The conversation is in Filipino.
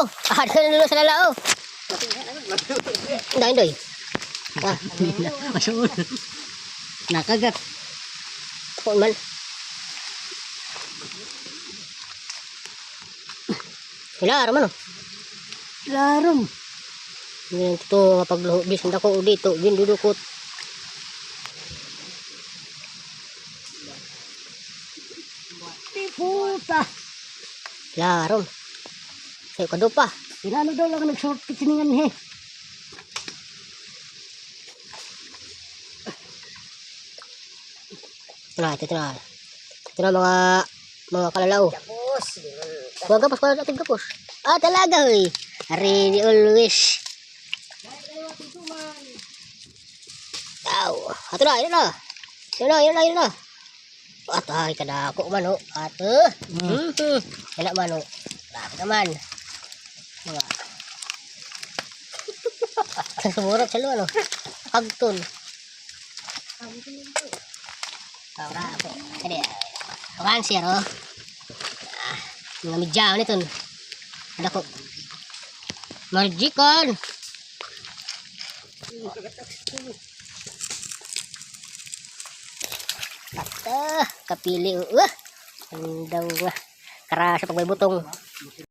oh. Ada dulu sa lala oh. Indoy. Ah, Masuk. Nakagat. po man. Wala raman oh. Larom. Yan to kapag bisan ako dito, gindudukot. Puta. Larom. Sayo ka pa. Inano daw lang nag-short kiciningan he. Ito na. Ito na mga kalalaw. Huwag gapos pala natin gapos. Ah, talaga hoy. Ready always. Aw, ato na, yun na. Yun na. Atay, kadako man ho. Ato. Yan na man ho. Dako naman. Mga. Sumurot sa luwa no. Agton. Ora ako. Ade. Awan siya ro. Mga midyaw nito. Dako. Marjikan. Kapili. Ang daw. Karasa pag may butong.